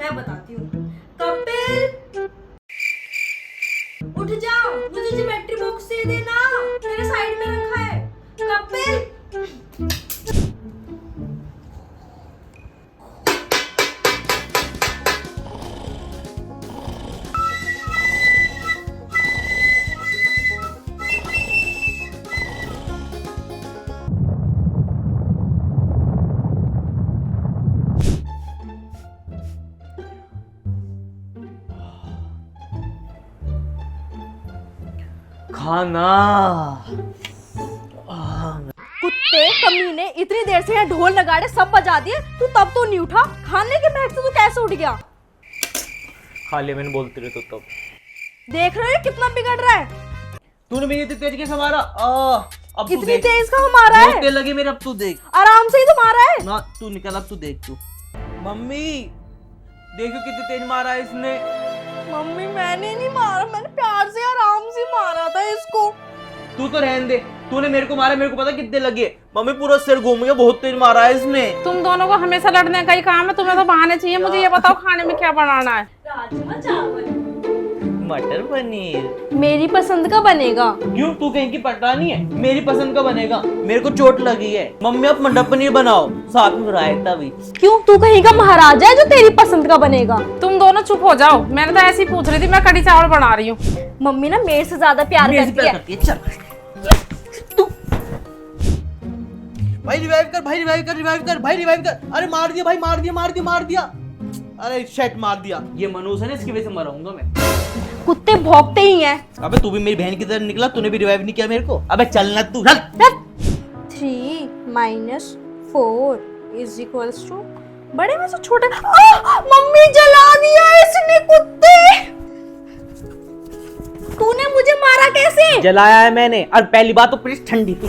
मैं बताती हूँ। कपिल उठ जाओ, मुझे ज्योमेट्री बॉक्स दे देना, मेरे साइड में रखा है। कपिल खाना। कुत्ते कमीने, इतनी देर से यहाँ ढोल नगाड़े सब बजा दिए, तू तब तो नहीं उठा। खाने के महक से तू कैसे उठ गया? खा लिया मैंने, बोलते रहे तो तब। देख रहे हो कितना बिगड़ रहा है। तूने मेरी इतनी तेज कैसे मारा? अब तू इतनी देख। तेज का मारा है? बहुत तेज लगी मेरे, अब तू देख। आराम से ही तो मारा है ना तू निकल, अब तू देख तू। मम्मी देखो कितनी तेज मारा है इसने। मम्मी मैंने नहीं मारा, मैंने प्यार से आराम से मारा था इसको। तू तो रहने दे, तूने मेरे को मारा, मेरे को पता कितने लगे। मम्मी पूरा सिर घूम गया, बहुत तेज मारा है इसने। तुम दोनों को हमेशा लड़ने का ही काम है, तुम्हें तो बहाने चाहिए। मुझे ये बताओ खाने में क्या बनाना है? राजमा चावल। मटर पनीर मेरी पसंद का बनेगा। क्यों, तू कहीं की पटरानी है? मेरी पसंद का बनेगा, मेरे को चोट लगी है। मम्मी आप मटर पनीर बनाओ, साथ में रायता भी। क्यों, तू कहीं का महाराजा है जो तेरी पसंद का बनेगा? तुम दोनों चुप हो जाओ, मैंने तो ऐसे ही पूछ रही थी। मैं कढ़ी चावल बना रही हूँ। मम्मी ना मेरे से ज्यादा प्यार करती है। चल तू भाई रिवाइव कर, भाई रिवाइव कर, रिवाइव कर, भाई रिवाइव कर। अरे मार दिया भाई, मार दिया, मार दिया, मार दिया। अरे शेट मार दिया। ये मनुष्य है ना, इसकी वजह से मरूंगा मैं। कुत्ते भौंकते ही हैं। अबे तू भी मेरी बहन की तरह निकला, तूने भी रिवाइव नहीं किया मेरे को। अबे चलना तू, चल। 3 - 4 = बड़े में से छोटे। मम्मी जला दिया इसने, कुत्ते। तूने मुझे मारा कैसे? जलाया है मैंने, और पहली बात तो प्लीज ठंडी तू।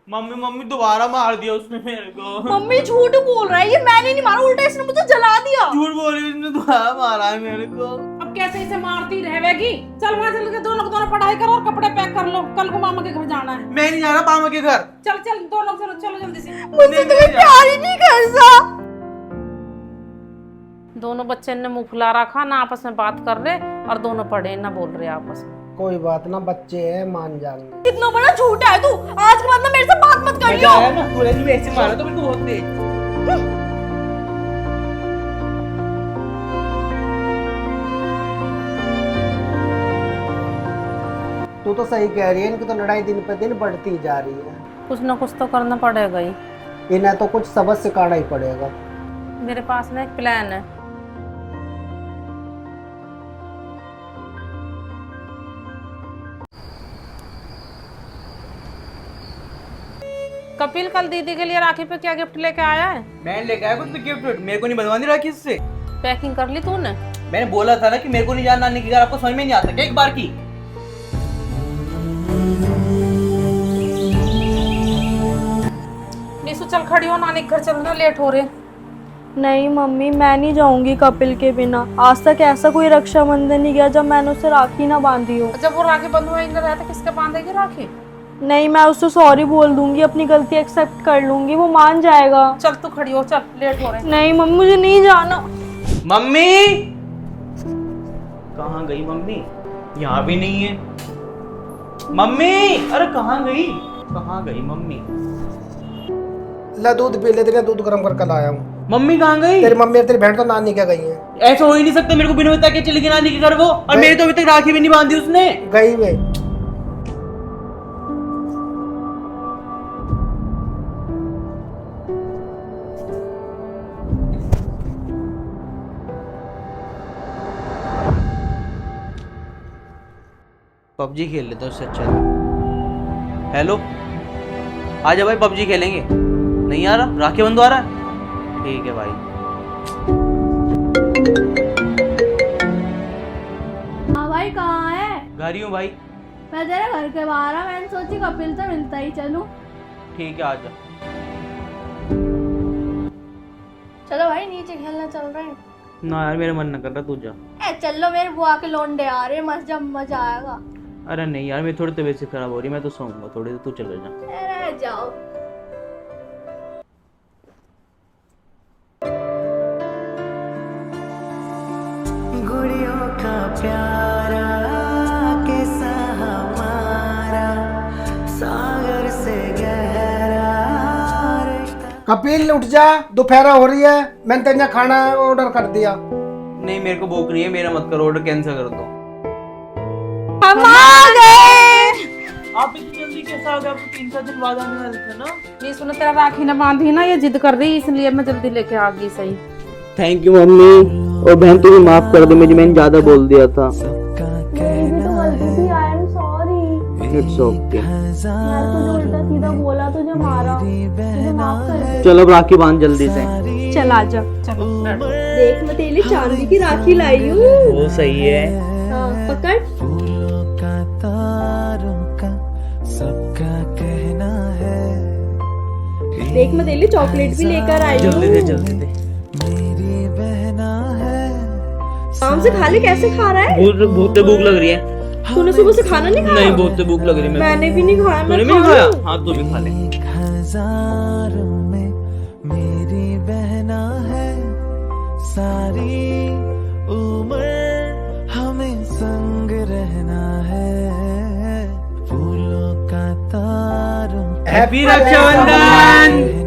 मम्मी मम्मी दोबारा मार दिया उसने मेरे को। मम्मी झूठ बोल रहा है, ये मैंने नहीं मारा, उल्टा इसने मुझे जला दिया। झूठ बोल रही है, उसने दोबारा मारा है मेरे को। अब कैसे इसे मारती रहेगी? चल वहाँ चल के दोनों पढ़ाई करो और कपड़े पैक कर लो, कल को मामा के घर जाना है। मैं नहीं जा रहा मामा के घर। चल चल दोनों चलो, चलो जल्दी से। मुझसे तुम्हें प्यार ही नहीं करता। दोनों बच्चे ने मुंह फुला रखा ना, आपस में बात कर रहे और दोनों पढ़े ना बोल रहे आपस में। कोई बात ना, बच्चे हैं, मान जाएंगे। कितना बड़ा झूठा है तू। आज के बाद ना मेरे से बात मत करियो। पूरे दिन ऐसे मारा तो मेरे को बहुत तेज। तू तो सही कह रही है, इनकी तो लड़ाई दिन पे दिन बढ़ती जा रही है। कुछ ना कुछ तो करना पड़ेगा ही। इन्हें तो कुछ सबक सिखाना ही पड़ेगा। मेरे पास ना एक प्लान है। कपिल कल दीदी के लिए राखी पे क्या गिफ्ट लेके आया है? मैं लेके आया कुछ तो गिफ्ट, मेरे को नहीं बनवानी राखी इससे। पैकिंग कर ली तूने? मैंने बोला था ना कि मेरे को नहीं जाना नानी के घर, आपको समझ में नहीं आता क्या एक बार की? निशु चल खड़ी हो, नानी के घर चलना, लेट हो रहे। नहीं मम्मी, मैं नहीं जाऊंगी कपिल के बिना। आज तक ऐसा कोई रक्षाबंधन नहीं गया जब मैंने उसे राखी ना बांधी हो। जब वो राखी बंधुआ इधर रहता, किसके बांधेगी राखी? नहीं, मैं उससे सॉरी बोल दूंगी, अपनी गलती एक्सेप्ट कर लूंगी, वो मान जाएगा। चल तू खड़ी हो, चल लेट हो रहे। नहीं मम्मी, मुझे नहीं जाना। मम्मी कहाँ गई मम्मी? यहाँ भी नहीं है मम्मी। अरे कहाँ गई, कहाँ गई मम्मी? ला दूध पी ले, तेरे दूध गर्म करके लाया हूँ। मम्मी कहाँ गई? तेरी मम्मी और तेरी बहन तो नानी क्या गई है? ऐसा हो ही नहीं सकता, मेरे को बिना बता के चली गई नानी के घर वो, और मेरी तो अभी तक राखी भी नहीं बांधी उसने। गई वे। पबजी खेल लेते उससे अच्छा। हेलो, आजा भाई पबजी खेलेंगे। नहीं आ रहा, राखी बंधवा रहा है? ठीक है भाई। हाँ भाई, कहाँ है? घर ही हूँ भाई। मैं तेरे घर के बाहर आ, मैंने सोची कपिल से मिलता ही चलूं। ठीक है आजा। चलो भाई नीचे खेलना चल रहे हैं। ना यार मेरा मन न कर रहा, तू जा। चलो, मेरे बुआ के लौंडे आ रहे, मजा आएगा। अरे नहीं यार, मेरी थोड़ी तबीयत से खराब हो रही है, मैं तो सोऊंगा थोड़ी देर, तू चले जा। अरे जाओ। का प्यारा किस्सा हमारा सागर से गहरा रिश्ता। कपिल उठ जा, दोपहर हो रही है, मैंने तेरा खाना ऑर्डर कर दिया। नहीं मेरे को भूख नहीं है, मेरा मत करो, ऑर्डर कैंसिल कर दो। हम आ गए। आप इतनी जल्दी कैसे आ गए? आपको 3-4 दिन बाद आने वाले थे ना। ये सुनो, तेरा राखी ना बांधी ना, ये जिद कर रही, इसलिए मैं जल्दी लेके आ गई। सही। Thank you mummy. और बहन तू भी माफ कर दे मुझे, मैंने ज्यादा बोल दिया था। मेरी भी तो गलती थी, I am sorry. It's okay. यार तुझे उल्टा सीधा बोला, तुझे मारा, मुझे माफ कर दे। चलो अब राखी बांध जल्दी से। चल आजा। देख मैं तेरे लिए चांदी की राखी लाई हूँ। वो सही है। हाँ, पकड़। फूलों का तारों का सबका कहना है। देख मैं तेरे लिए चॉकलेट भी लेकर आई हूँ। जल्दी दे जल्दी दे। मेरी बहना है। आराम से खा ले। कैसे खा रहा है? बहुत भूख लग रही है। तूने सुबह से खाना नहीं खाया? नहीं बहुत भूख लग रही है। मैंने भी नहीं खाया। तूने मैं भी नहीं खा खाया? लूं? हाँ तू भी खा ले। हजारों में मेरी बहना है। सारी उम्र हमें संग रहना है। फूलों का तारों हैप्पी रक्षाबंधन।